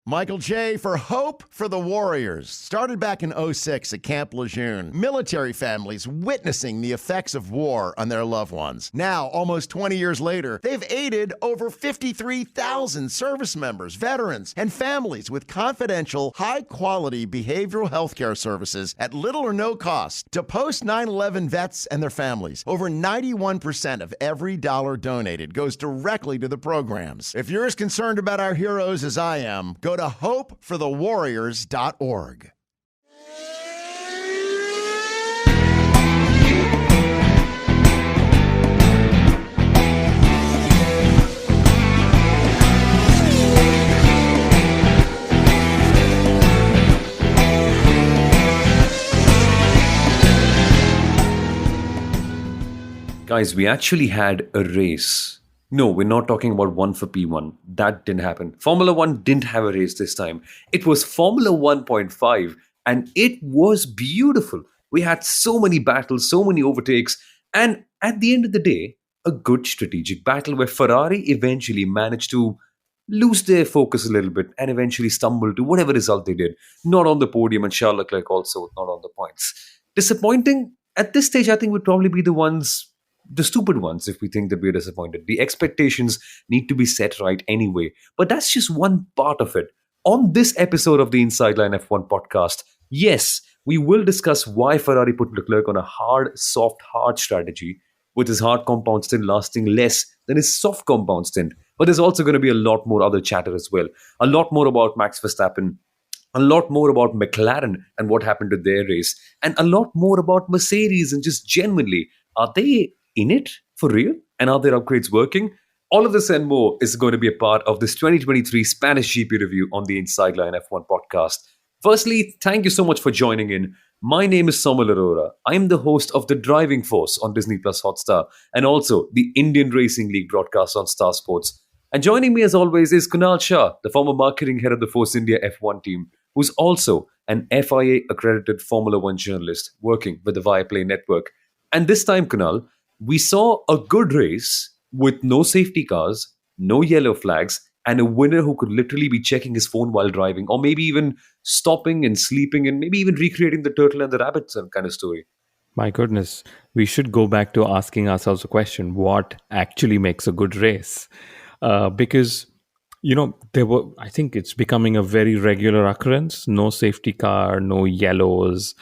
Michael J. for Hope for the Warriors. Started back in '06 at Camp Lejeune. Military families witnessing the effects of war on their loved ones. Now, almost 20 years later, they've aided over 53,000 service members, veterans, and families with confidential, high-quality behavioral health care services at little or no cost to post 9/11 vets and their families. Over 91% of every dollar donated goes directly to the programs. If you're as concerned about our heroes as I am, go to hopeforthewarriors.org. Guys, we actually had a race. No, we're not talking about one for P1. That didn't happen. Formula 1 didn't have a race this time. It was Formula 1.5 and it was beautiful. We had so many battles, so many overtakes, and at the end of the day, a good strategic battle where Ferrari eventually managed to lose their focus a little bit and eventually stumble to whatever result they did. Not on the podium, and Charles Leclerc also not on the points. Disappointing? At this stage, I think would probably be the stupid ones if we think that we're disappointed. The expectations need to be set right anyway. But that's just one part of it. On this episode of the Inside Line F1 podcast, yes, we will discuss why Ferrari put Leclerc on a hard, soft, hard strategy, with his hard compound stint lasting less than his soft compound stint. But there's also going to be a lot more other chatter as well. A lot more about Max Verstappen, a lot more about McLaren and what happened to their race, and a lot more about Mercedes and just genuinely, are they in it for real? And are their upgrades working? All of this and more is going to be a part of this 2023 Spanish GP review on the Inside Line F1 podcast. Firstly, thank you so much for joining in. My name is Samuel Arora. I am the host of The Driving Force on Disney Plus Hotstar and also the Indian Racing League broadcast on Star Sports. And joining me as always is Kunal Shah, the former marketing head of the Force India F1 team, who's also an FIA accredited Formula 1 journalist working with the Viaplay network. And this time, Kunal, we saw a good race with no safety cars, no yellow flags, and a winner who could literally be checking his phone while driving, or maybe even stopping and sleeping, and maybe even recreating the turtle and the rabbit kind of story. My goodness, we should go back to asking ourselves a question: what actually makes a good race? Because I think it's becoming a very regular occurrence. No safety car, no yellows,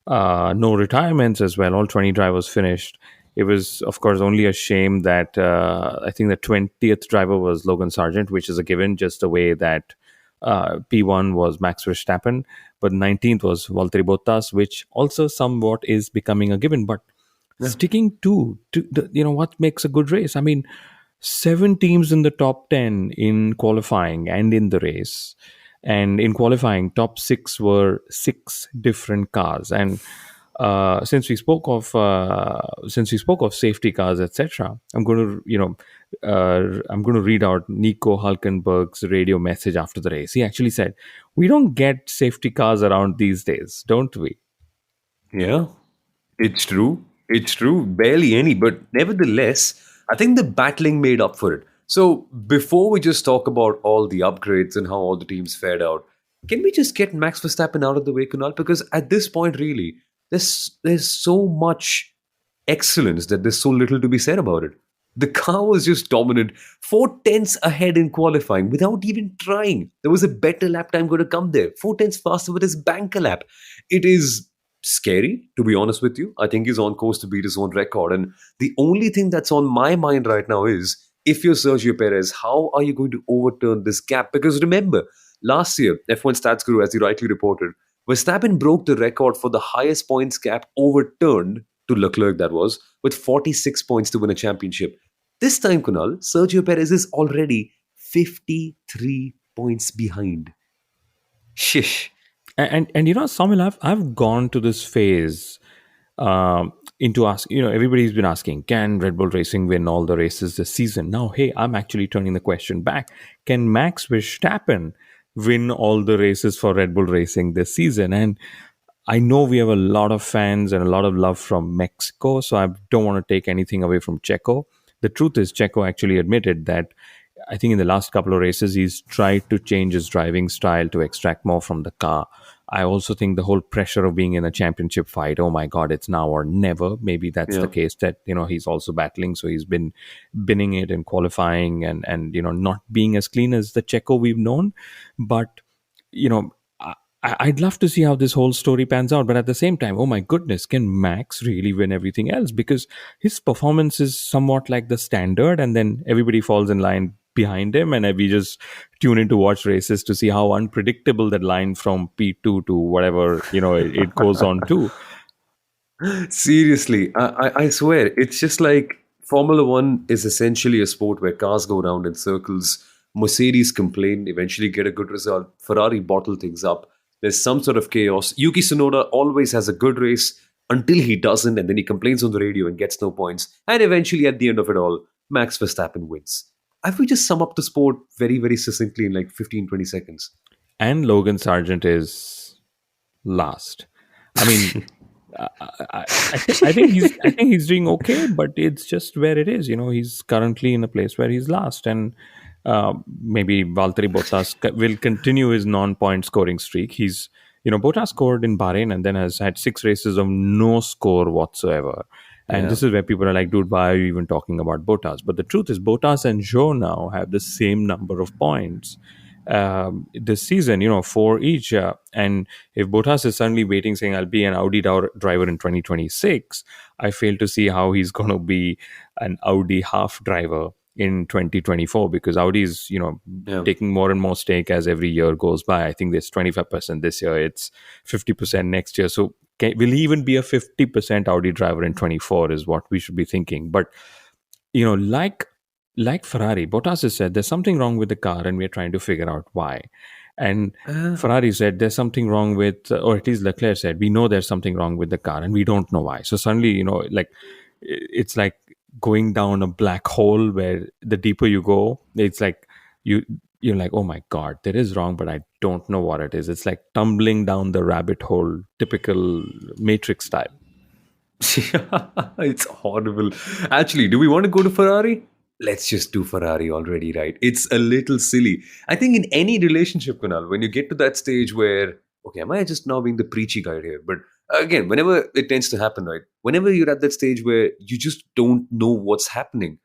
no retirements as well. All 20 drivers finished. It was, of course, only a shame that I think the 20th driver was Logan Sargent, which is a given, just the way that P1 was Max Verstappen, but 19th was Valtteri Bottas, which also somewhat is becoming a given. But sticking to what makes a good race? I mean, 7 teams in the top 10 in qualifying and in the race. And in qualifying, top 6 were 6 different cars. And since we spoke of safety cars, etc., I'm going to read out Nico Hulkenberg's radio message after the race. He actually said, "We don't get safety cars around these days, don't we?" Yeah, it's true. It's true. Barely any, but nevertheless, I think the battling made up for it. So before we just talk about all the upgrades and how all the teams fared out, can we just get Max Verstappen out of the way, Kunal? Because at this point, really, there's so much excellence that there's so little to be said about it. The car was just dominant, 4/10 ahead in qualifying without even trying. There was a better lap time going to come there. 4/10 faster with his banker lap. It is scary, to be honest with you. I think he's on course to beat his own record. And the only thing that's on my mind right now is, if you're Sergio Perez, how are you going to overturn this gap? Because remember, last year, F1 Stats Guru, as he rightly reported, Verstappen broke the record for the highest points gap overturned to Leclerc, that was, with 46 points to win a championship. This time, Kunal, Sergio Perez is already 53 points behind. Shish. And Samuel, I've gone to this phase into asking, everybody's been asking, can Red Bull Racing win all the races this season? Now, hey, I'm actually turning the question back. Can Max Verstappen win all the races for Red Bull Racing this season? And I know we have a lot of fans and a lot of love from Mexico, so I don't want to take anything away from Checo. The truth is, Checo actually admitted that I think in the last couple of races, he's tried to change his driving style to extract more from the car. I also think the whole pressure of being in a championship fight, oh my God, it's now or never. Maybe that's the Yeah. case that, he's also battling. So he's been binning it in qualifying and not being as clean as the Checo we've known. But, you know, I'd love to see how this whole story pans out, but at the same time, oh my goodness, can Max really win everything else? Because his performance is somewhat like the standard, and then everybody falls in line behind him, and we just tune in to watch races to see how unpredictable that line from P2 to whatever it goes on to. Seriously, I swear, it's just like Formula One is essentially a sport where cars go around in circles. Mercedes complain, eventually get a good result. Ferrari bottle things up. There's some sort of chaos. Yuki Tsunoda always has a good race until he doesn't, and then he complains on the radio and gets no points. And eventually, at the end of it all, Max Verstappen wins. Have we just sum up the sport very, very succinctly in like 15, 20 seconds? And Logan Sargent is last. I mean, I think he's doing okay, but it's just where it is. He's currently in a place where he's last, and maybe Valtteri Bottas will continue his non-point scoring streak. Bottas scored in Bahrain and then has had 6 races of no score whatsoever. And Yeah. this is where people are like, dude, why are you even talking about Bottas? But the truth is, Bottas and Zhou now have the same number of points this season, 4 each. And if Bottas is suddenly waiting, saying, I'll be an Audi driver in 2026, I fail to see how he's going to be an Audi half driver in 2024, because Audi is, Yeah. taking more and more stake as every year goes by. I think there's 25% this year, it's 50% next year. So will he even be a 50% Audi driver in 24 is what we should be thinking. But, like Ferrari, Bottas has said there's something wrong with the car and we're trying to figure out why. And Ferrari said there's something wrong with, or at least Leclerc said, we know there's something wrong with the car and we don't know why. So suddenly, it's like going down a black hole where the deeper you go, it's like you're like, oh my God, there is wrong, but I don't know what it is. It's like tumbling down the rabbit hole, typical Matrix style. It's horrible. Actually, do we want to go to Ferrari? Let's just do Ferrari already, right? It's a little silly. I think in any relationship, Kunal, when you get to that stage where, okay, am I just now being the preachy guy here? But again, whenever it tends to happen, right? Whenever you're at that stage where you just don't know what's happening,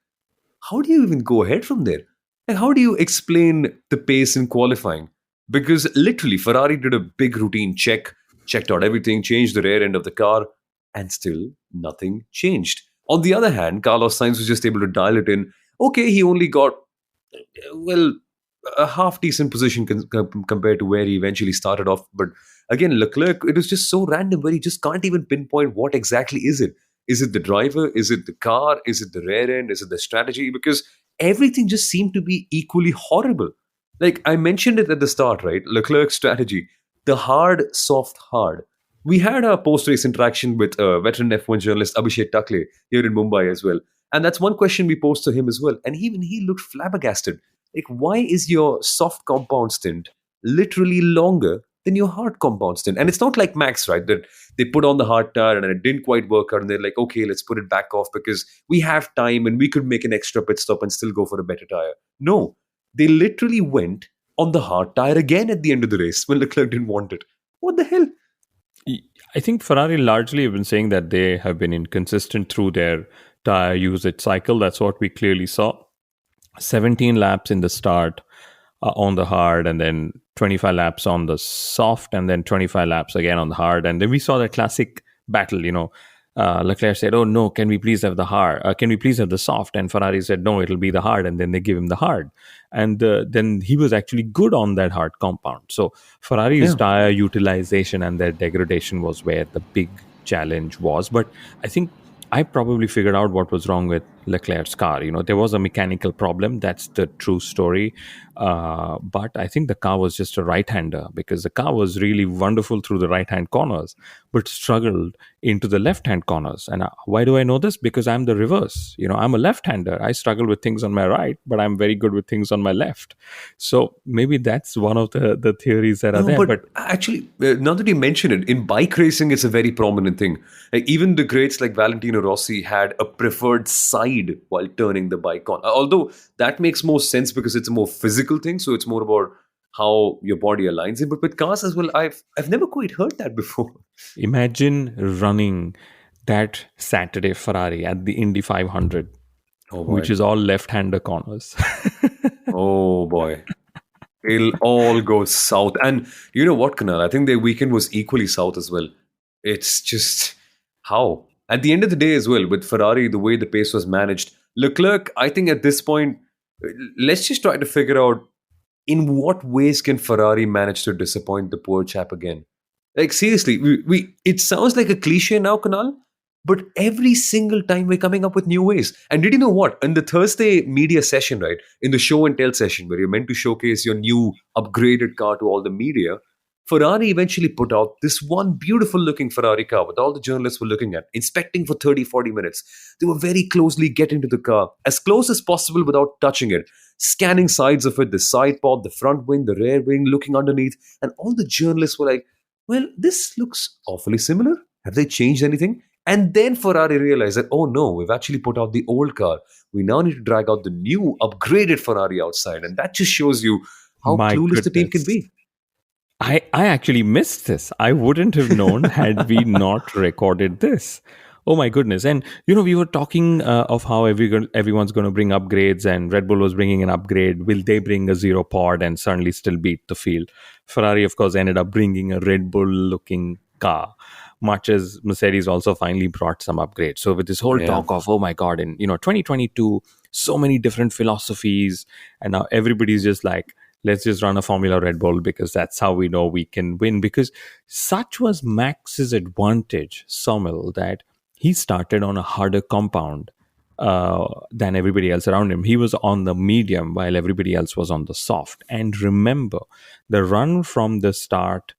how do you even go ahead from there? Like, how do you explain the pace in qualifying? Because literally, Ferrari did a big routine check, checked out everything, changed the rear end of the car, and still nothing changed. On the other hand, Carlos Sainz was just able to dial it in. Okay, he only got, well, a half decent position compared to where he eventually started off. But again, Leclerc, it was just so random where he just can't even pinpoint what exactly is it. Is it the driver? Is it the car? Is it the rear end? Is it the strategy? Because everything just seemed to be equally horrible. Like I mentioned it at the start, right? Leclerc's strategy, the hard, soft, hard. We had a post-race interaction with veteran F1 journalist Abhishek Takle here in Mumbai as well. And that's one question we posed to him as well. And even he looked flabbergasted. Like, why is your soft compound stint literally longer than your hard compound stint? And it's not like Max, right? That they put on the hard tire and it didn't quite work out. And they're like, okay, let's put it back off because we have time and we could make an extra pit stop and still go for a better tire. No, they literally went on the hard tire again at the end of the race when Leclerc didn't want it. What the hell? I think Ferrari largely have been saying that they have been inconsistent through their tire usage cycle. That's what we clearly saw. 17 laps in the start on the hard, and then 25 laps on the soft, and then 25 laps again on the hard. And then we saw that classic battle, Leclerc said, oh no, can we please have the hard? Can we please have the soft? And Ferrari said, no, it'll be the hard. And then they give him the hard. And then he was actually good on that hard compound. So Ferrari's tire utilization and their degradation was where the big challenge was. But I think I probably figured out what was wrong with Leclerc's car. There was a mechanical problem. That's the true story. But I think the car was just a right-hander, because the car was really wonderful through the right-hand corners, but struggled into the left-hand corners. And why do I know this? Because I'm the reverse. I'm a left-hander. I struggle with things on my right, but I'm very good with things on my left. So maybe that's one of the theories that are there. But actually, now that you mention it, in bike racing, it's a very prominent thing. Like, even the greats like Valentino Rossi had a preferred side slide while turning the bike on. Although that makes more sense because it's a more physical thing, so it's more about how your body aligns it. But with cars as well, I've never quite heard that before. Imagine running that Saturday Ferrari at the Indy 500, Oh which boy. is all left-hander corners. Oh boy. It'll all go south. And you know what, Kunal? I think their weekend was equally south as well. It's just how. At the end of the day, as well, with Ferrari, the way the pace was managed, Leclerc, I think at this point, let's just try to figure out in what ways can Ferrari manage to disappoint the poor chap again? Like seriously, we it sounds like a cliche now, Kunal, but every single time we're coming up with new ways. And did you know what? In the Thursday media session, right, in the show and tell session where you're meant to showcase your new upgraded car to all the media, Ferrari eventually put out this one beautiful looking Ferrari car with all the journalists were looking at, inspecting for 30, 40 minutes. They were very closely getting to the car, as close as possible without touching it, scanning sides of it, the side pod, the front wing, the rear wing, looking underneath. And all the journalists were like, well, this looks awfully similar. Have they changed anything? And then Ferrari realized that, oh no, we've actually put out the old car. We now need to drag out the new, upgraded Ferrari outside. And that just shows you how My clueless the team can goodness. be. I actually missed this. I wouldn't have known had we not recorded this. Oh my goodness! And we were talking of how everyone's going to bring upgrades, and Red Bull was bringing an upgrade. Will they bring a zero pod and suddenly still beat the field? Ferrari, of course, ended up bringing a Red Bull-looking car, much as Mercedes also finally brought some upgrades. So with this whole Yeah. talk of, oh my god, in 2022, so many different philosophies, and now everybody's just like, let's just run a Formula Red Bull because that's how we know we can win. Because such was Max's advantage, Sommel, that he started on a harder compound than everybody else around him. He was on the medium while everybody else was on the soft. And remember, the run from the start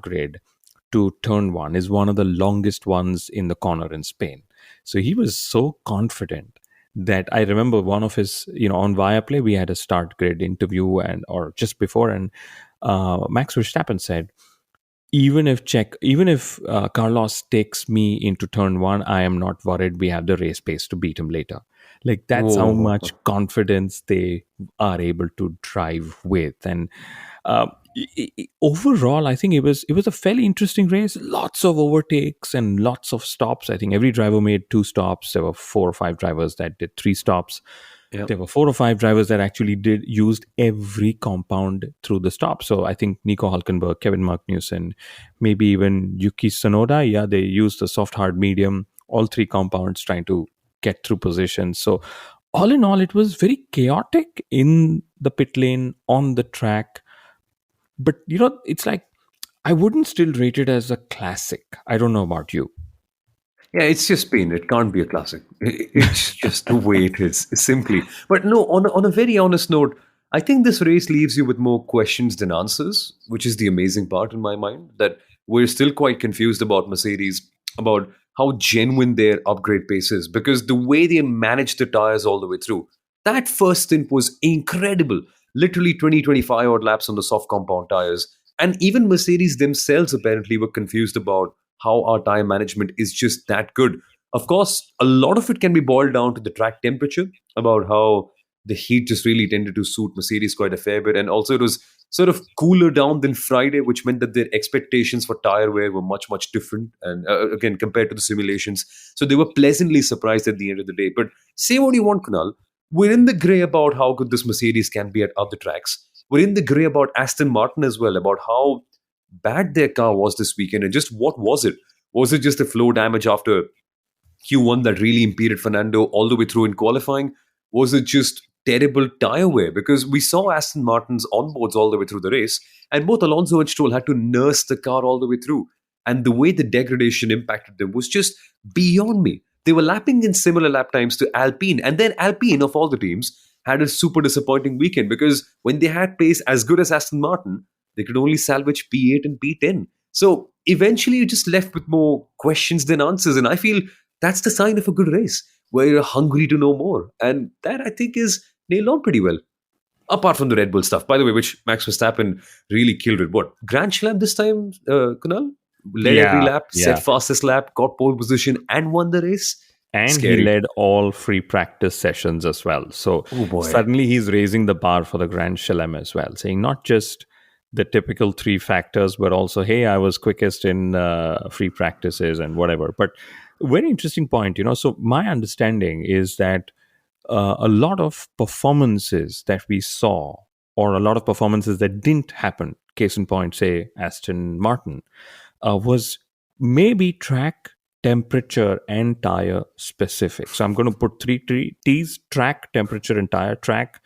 grid to turn one is one of the longest ones in the corner in Spain. So he was so confident that I remember one of his, on Viaplay, we had a start grid interview or just before, and Max Verstappen said, even if Carlos takes me into turn one, I am not worried. We have the race pace to beat him later. Like that's how Whoa. much confidence they are able to drive with. And uh, overall, I think it was a fairly interesting race. Lots of overtakes and lots of stops. I think every driver made 2 stops. There were 4 or 5 drivers that did 3 stops. Yeah. There were 4 or 5 drivers that actually used every compound through the stop. So I think Nico Hulkenberg, Kevin Magnussen, maybe even Yuki Tsunoda, yeah, they used the soft, hard, medium, all 3 compounds trying to get through positions. So all in all, it was very chaotic in the pit lane, on the track. But it's like I wouldn't still rate it as a classic. I don't know about you. Yeah, it's just Spain. It can't be a classic. It's just the way it is, simply. But no, on a very honest note, I think this race leaves you with more questions than answers, which is the amazing part in my mind. That we're still quite confused about Mercedes, about how genuine their upgrade pace is, because the way they managed the tires all the way through, that first stint was incredible. Literally 20, 25 odd laps on the soft compound tires. And even Mercedes themselves apparently were confused about how our tire management is just that good. Of course, a lot of it can be boiled down to the track temperature, about how the heat just really tended to suit Mercedes quite a fair bit. And also, it was sort of cooler down than Friday, which meant that their expectations for tire wear were much, much different. And again, compared to the simulations. So they were pleasantly surprised at the end of the day. But say what you want, Kunal. We're in the grey about how good this Mercedes can be at other tracks. We're in the grey about Aston Martin as well, about how bad their car was this weekend and just what was it? Was it just the flow damage after Q1 that really impeded Fernando all the way through in qualifying? Was it just terrible tire wear? Because we saw Aston Martin's onboards all the way through the race, and both Alonso and Stroll had to nurse the car all the way through. And the way the degradation impacted them was just beyond me. They were lapping in similar lap times to Alpine, and then Alpine, of all the teams, had a super disappointing weekend because when they had pace as good as Aston Martin, they could only salvage P8 and P10. So eventually you're just left with more questions than answers. And I feel that's the sign of a good race, where you're hungry to know more. And that, I think, is nailed on pretty well. Apart from the Red Bull stuff, by the way, which Max Verstappen really killed it. What? Grand Slam this time, Kunal? Led every Yeah, lap, set yeah. fastest lap, got pole position, and won the race. and he Scary. led all free practice sessions as well. So Oh boy. suddenly he's raising the bar for the Grand Chelem as well, saying not just the typical three factors, but also, hey, I was quickest in free practices and whatever. But very interesting point, So my understanding is that a lot of performances that we saw, or a lot of performances that didn't happen, case in point, say Aston Martin, was maybe track, temperature, and tire specific. So I'm going to put three T's: track, temperature, and tire. Track,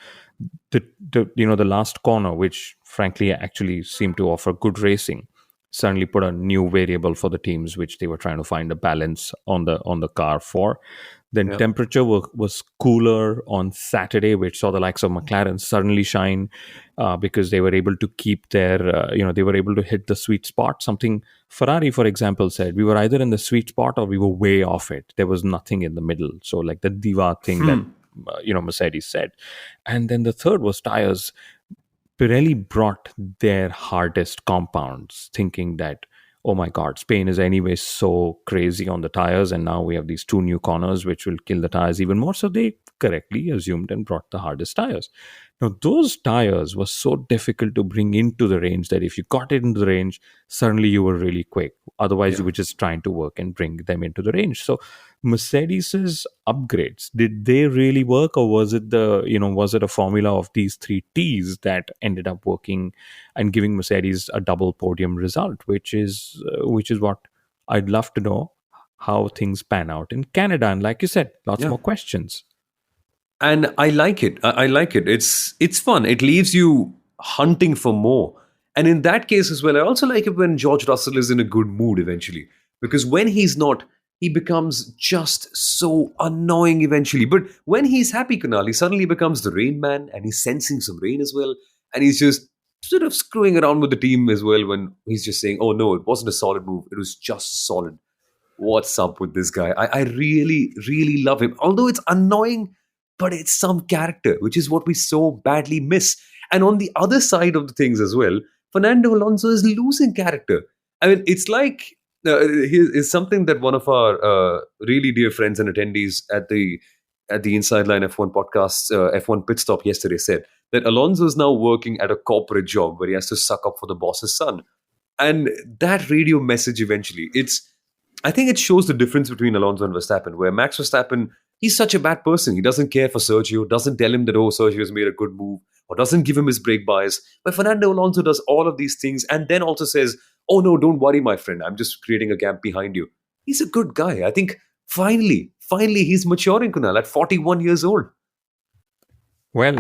the last corner, which frankly actually seemed to offer good racing, suddenly put a new variable for the teams, which they were trying to find a balance on the car for. Then Yeah. temperature was cooler on Saturday, which saw the likes of McLaren suddenly shine because they were able to keep they were able to hit the sweet spot. Something Ferrari, for example, said we were either in the sweet spot or we were way off it. There was nothing in the middle. So like the diva thing that Mercedes said. And then the third was tires. Pirelli brought their hardest compounds, thinking that, oh my God, Spain is anyway so crazy on the tires, and now we have these two new corners which will kill the tires even more. So they correctly assumed and brought the hardest tires. Now, those tires were so difficult to bring into the range that if you got it into the range, suddenly you were really quick. Otherwise, Yeah. you were just trying to work and bring them into the range. So Mercedes's upgrades, did they really work, or was it a formula of these three T's that ended up working and giving Mercedes a double podium result, which is what I'd love to know how things pan out in Canada. And like you said, lots Yeah. more questions. And I like it. I like it. It's fun. It leaves you hunting for more. And in that case as well, I also like it when George Russell is in a good mood eventually, because when he's not, he becomes just so annoying eventually. But when he's happy, Kunal, he suddenly becomes the rain man, and he's sensing some rain as well, and he's just sort of screwing around with the team as well when he's just saying, "Oh no, it wasn't a solid move. It was just solid." What's up with this guy? I really, really love him. Although it's annoying, but it's some character, which is what we so badly miss. And on the other side of the things as well, Fernando Alonso is losing character. I mean, it's like is something that one of our really dear friends and attendees at the Inside Line F1 podcast, F1 Pit Stop yesterday said that Alonso is now working at a corporate job where he has to suck up for the boss's son. And that radio message eventually, I think it shows the difference between Alonso and Verstappen, where Max Verstappen, he's such a bad person. He doesn't care for Sergio, doesn't tell him that, oh, Sergio has made a good move, or doesn't give him his brake bias. But Fernando Alonso does all of these things and then also says, oh, no, don't worry, my friend. I'm just creating a gap behind you. He's a good guy. I think finally, he's maturing, Kunal, at 41 years old. Well,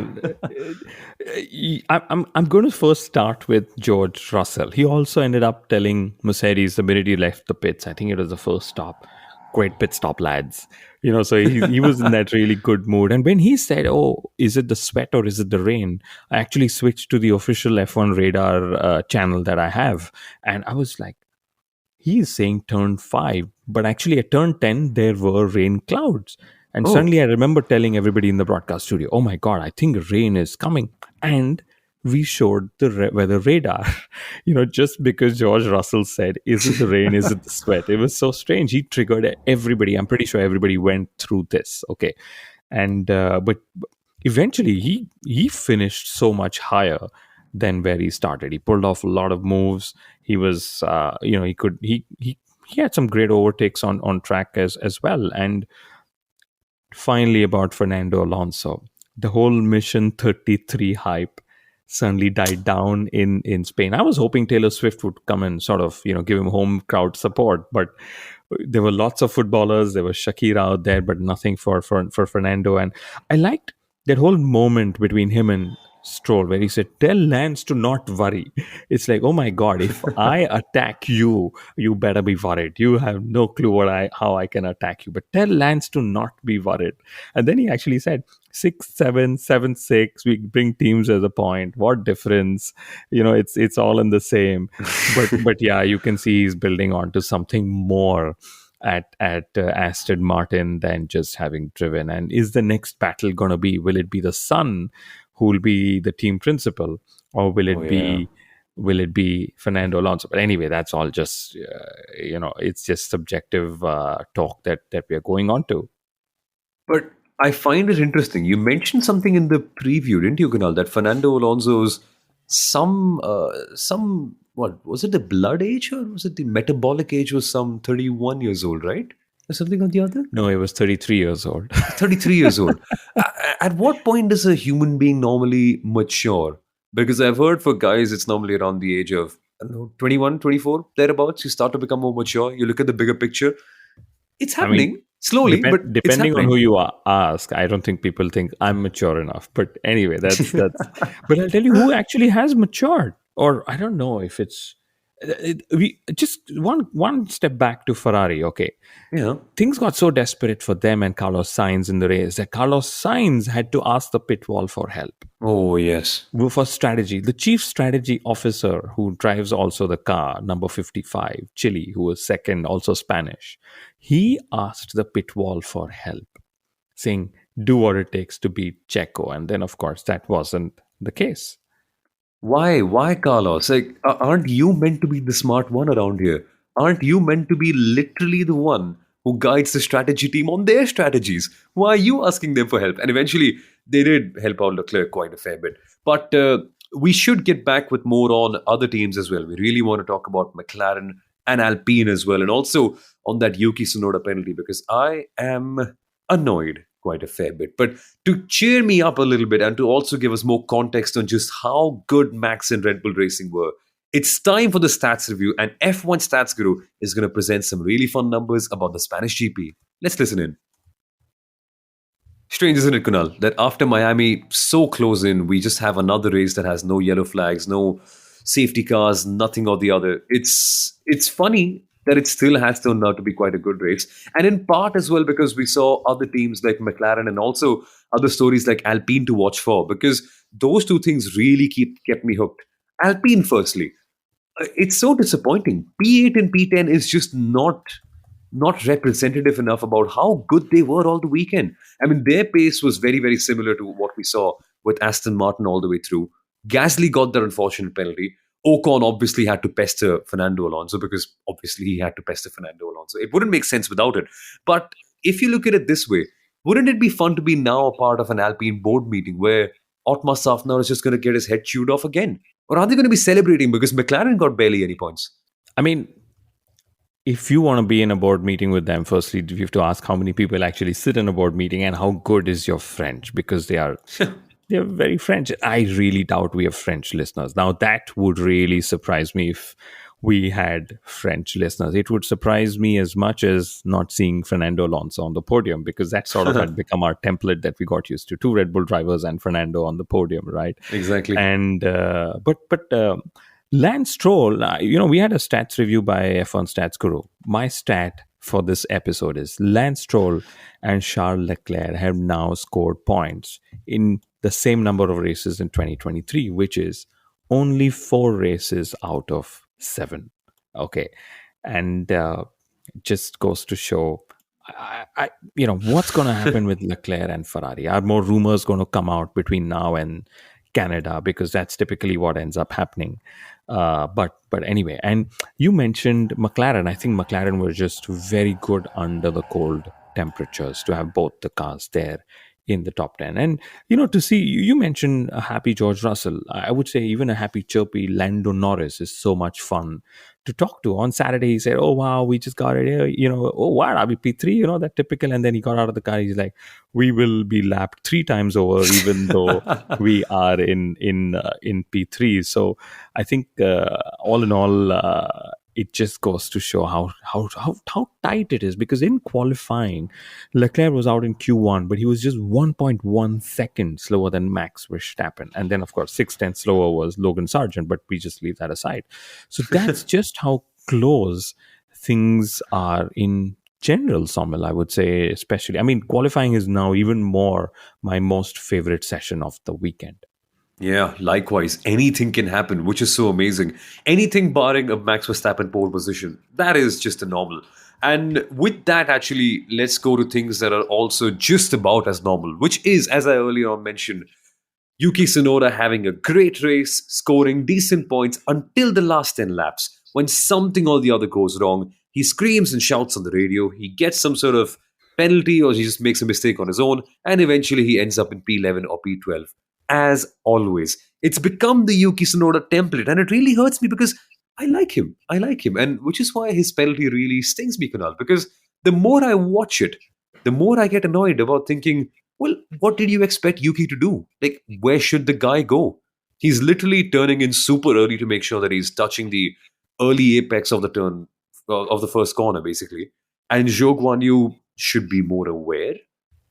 I'm going to first start with George Russell. He also ended up telling Mercedes the minute he left the pits. I think it was the first stop. Great pit stop, lads. So he was in that really good mood. And when he said, "Oh, is it the sweat or is it the rain?" I actually switched to the official F1 radar channel that I have, and I was like, he is saying turn 5, but actually at turn 10 there were rain clouds. And Oh, suddenly I remember telling everybody in the broadcast studio, oh my God, I think rain is coming. And we showed the weather radar, just because George Russell said, is it the rain, is it the sweat? It was so strange. He triggered everybody. I'm pretty sure everybody went through this. Okay. And but eventually he finished so much higher than where he started. He pulled off a lot of moves. He was he had some great overtakes on track as well. And finally, about Fernando Alonso, the whole Mission 33 hype suddenly died down in Spain. I was hoping Taylor Swift would come and sort of give him home crowd support, but there were lots of footballers. There was Shakira out there, but nothing for Fernando. And I liked that whole moment between him and Stroll where he said, "Tell Lance to not worry." It's like, oh my God, if I attack you, you better be worried. You have no clue how I can attack you. But tell Lance to not be worried. And then he actually said, 6-7, 7-6. We bring teams as a point. What difference? It's all in the same. But yeah, you can see he's building on to something more at Aston Martin than just having driven. And is the next battle going to be? Will it be the son who will be the team principal, or will oh it yeah. be Fernando Alonso? But anyway, that's all just it's just subjective talk that we are going on to. But I find it interesting. You mentioned something in the preview, didn't you, Kunal? That Fernando Alonso's some what was it? The blood age or was it the metabolic age? Was some 31 years old, right? Or something or the other. No, he was 33 years old. 33 years old. At what point does a human being normally mature? Because I've heard for guys, it's normally around the age of, I don't know, 21, 24, thereabouts. You start to become more mature. You look at the bigger picture. It's I mean, happening slowly, but it's depending on happening. who you ask, I don't think people think I'm mature enough. But anyway, that's. But I'll tell you who actually has matured, or I don't know if it's. We just one step back to Ferrari. Okay, Yeah. things got so desperate for them and Carlos Sainz in the race that Carlos Sainz had to ask the pit wall for help. Oh, yes. For strategy. The chief strategy officer who drives also the car, number 55, Chile, who was second, also Spanish, he asked the pit wall for help, saying, do what it takes to beat Checo. And then, of course, that wasn't the case. Why? Why, Carlos? Like, aren't you meant to be the smart one around here? Aren't you meant to be literally the one who guides the strategy team on their strategies? Why are you asking them for help? And eventually, they did help out Leclerc quite a fair bit. But we should get back with more on other teams as well. We really want to talk about McLaren and Alpine as well, and also on that Yuki Tsunoda penalty because I am annoyed quite a fair bit. But to cheer me up a little bit and to also give us more context on just how good Max and Red Bull Racing were, it's time for the stats review, and F1 Stats Guru is going to present some really fun numbers about the Spanish GP. Let's listen in. Strange, isn't it, Kunal, that after Miami, so close in, we just have another race that has no yellow flags, no safety cars, nothing or the other. It's funny that it still has turned out to be quite a good race, and in part as well because we saw other teams like McLaren and also other stories like Alpine to watch for, because those two things really kept me hooked. Alpine, firstly, it's so disappointing. P8 and P10 is just not representative enough about how good they were all the weekend. I mean, their pace was very, very similar to what we saw with Aston Martin all the way through. Gasly got their unfortunate penalty. Ocon obviously had to pester Fernando Alonso because obviously he had to pester Fernando Alonso. It wouldn't make sense without it. But if you look at it this way, wouldn't it be fun to be now a part of an Alpine board meeting where Otmar Safnauer is just going to get his head chewed off again? Or are they going to be celebrating because McLaren got barely any points? I mean, if you want to be in a board meeting with them, firstly, you have to ask how many people actually sit in a board meeting and how good is your French, because they're very French. I really doubt we have French listeners. Now, that would really surprise me if we had French listeners. It would surprise me as much as not seeing Fernando Alonso on the podium, because that sort of had become our template that we got used to. Two Red Bull drivers and Fernando on the podium, right? Exactly. And Lance Stroll, we had a stats review by F1 Stats Guru. My stat for this episode is Lance Stroll and Charles Leclerc have now scored points in the same number of races in 2023, which is only 4 races out of 7. Okay. And just goes to show, what's going to happen with Leclerc and Ferrari. Are more rumors going to come out between now and Canada, because that's typically what ends up happening. But anyway, and you mentioned McLaren. I think McLaren were just very good under the cold temperatures to have both the cars there in the top 10. And, to see, you mentioned a happy George Russell. I would say even a happy, chirpy Lando Norris is so much fun to talk to. On Saturday, he said, oh, wow, we just got it. Oh, wow, are we P3? That typical. And then he got out of the car. He's like, we will be lapped 3 times over, even though we are in P3. So I think all in all, it just goes to show how tight it is, because in qualifying, Leclerc was out in Q1, but he was just 1.1 seconds slower than Max Verstappen. And then, of course, 6/10 slower was Logan Sargent, but we just leave that aside. So that's just how close things are in general, Somil, I would say, especially. I mean, qualifying is now even more my most favorite session of the weekend. Yeah, likewise. Anything can happen, which is so amazing. Anything barring a Max Verstappen pole position. That is just a normal. And with that, actually, let's go to things that are also just about as normal, which is, as I earlier on mentioned, Yuki Tsunoda having a great race, scoring decent points until the last 10 laps. When something or the other goes wrong, he screams and shouts on the radio. He gets some sort of penalty or he just makes a mistake on his own, and eventually he ends up in P11 or P12. As always, it's become the Yuki Tsunoda template, and it really hurts me because I like him. I like him, and which is why his penalty really stings me, Kunal, because the more I watch it, the more I get annoyed about thinking, well, what did you expect Yuki to do? Like, where should the guy go? He's literally turning in super early to make sure that he's touching the early apex of the turn, of the first corner, basically. And Zhou Guan Yu should be more aware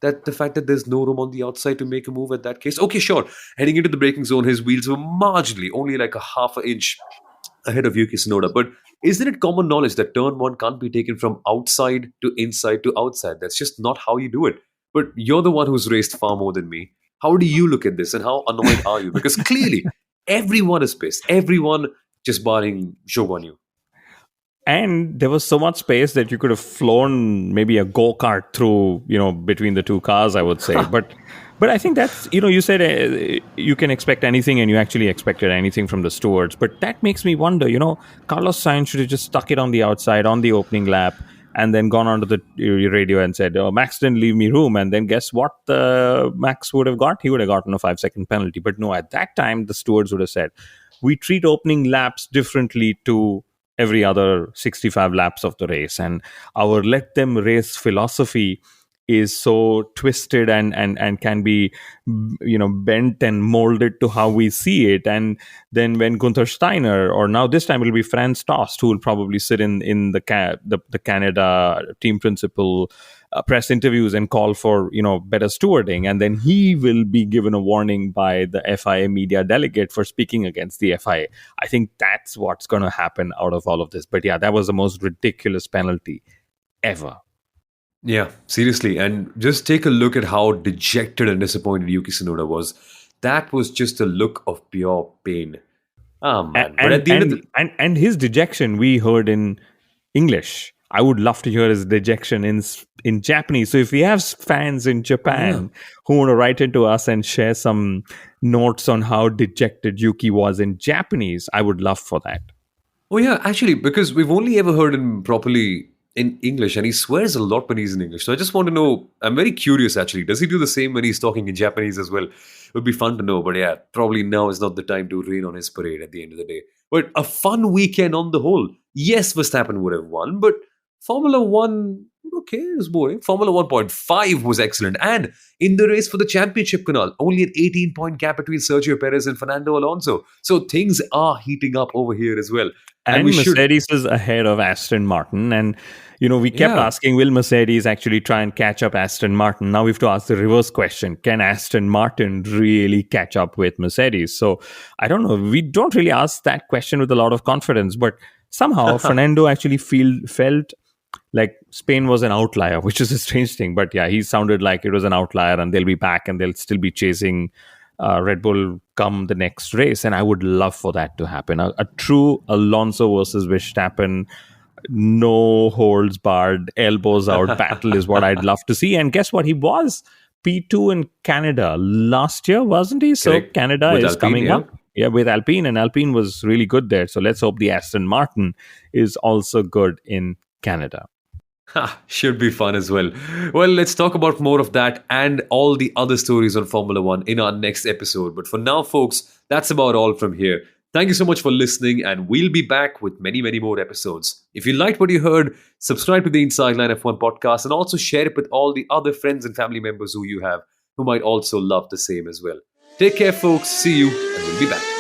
that the fact that there's no room on the outside to make a move at that case. Okay, sure. Heading into the braking zone, his wheels were marginally, only like a half an inch ahead of Yuki Tsunoda. But isn't it common knowledge that turn one can't be taken from outside to inside to outside? That's just not how you do it. But you're the one who's raced far more than me. How do you look at this and how annoyed are you? Because clearly, everyone is pissed. Everyone just barring Zhou Guan Yu. And there was so much space that you could have flown maybe a go-kart through, between the two cars, I would say. But I think that's, you said you can expect anything, and you actually expected anything from the stewards. But that makes me wonder, Carlos Sainz should have just stuck it on the outside on the opening lap and then gone onto the radio and said, oh, Max didn't leave me room. And then guess what Max would have got? He would have gotten a 5-second penalty. But no, at that time, the stewards would have said, we treat opening laps differently to every other 65 laps of the race, and our let them race philosophy is so twisted and can be bent and molded to how we see it. And then when Gunther Steiner, or now this time it'll be Franz Tost, who will probably sit in the Canada team principal press interviews and call for better stewarding, and then he will be given a warning by the FIA media delegate for speaking against the FIA. I think that's what's going to happen out of all of this. But yeah, that was the most ridiculous penalty ever. Yeah, seriously. And just take a look at how dejected and disappointed Yuki Tsunoda was. That was just a look of pure pain. Oh, man. But at the end of the... and his dejection we heard in English. I would love to hear his dejection in Japanese. So if we have fans in Japan who want to write into us and share some notes on how dejected Yuki was in Japanese, I would love for that. Oh, yeah, actually, because we've only ever heard him properly in English, and he swears a lot when he's in English. So I just want to know, I'm very curious actually, does he do the same when he's talking in Japanese as well? It would be fun to know, but yeah, probably now is not the time to rain on his parade at the end of the day. But a fun weekend on the whole. Yes, Verstappen would have won, but Formula 1, okay, it was boring. Formula 1.5 was excellent. And in the race for the championship, Kunal, only an 18-point gap between Sergio Perez and Fernando Alonso. So things are heating up over here as well. And Mercedes is ahead of Aston Martin. And, we kept asking, will Mercedes actually try and catch up Aston Martin? Now we have to ask the reverse question. Can Aston Martin really catch up with Mercedes? So I don't know. We don't really ask that question with a lot of confidence. But somehow Fernando actually felt like Spain was an outlier, which is a strange thing. But yeah, he sounded like it was an outlier and they'll be back and they'll still be chasing Red Bull come the next race. And I would love for that to happen. A true Alonso versus Verstappen, no holds barred, elbows out battle is what I'd love to see. And guess what? He was P2 in Canada last year, wasn't he? So Correct. Canada With is Alpine, coming up. Yeah, with Alpine. And Alpine was really good there. So let's hope the Aston Martin is also good in Canada. Should be fun as well. Well, let's talk about more of that and all the other stories on Formula One in our next episode. But for now, folks, that's about all from here. Thank you so much for listening, and we'll be back with many, many more episodes. If you liked what you heard, subscribe to the Inside Line F1 podcast and also share it with all the other friends and family members who you have who might also love the same as well. Take care, folks. See you, and we'll be back.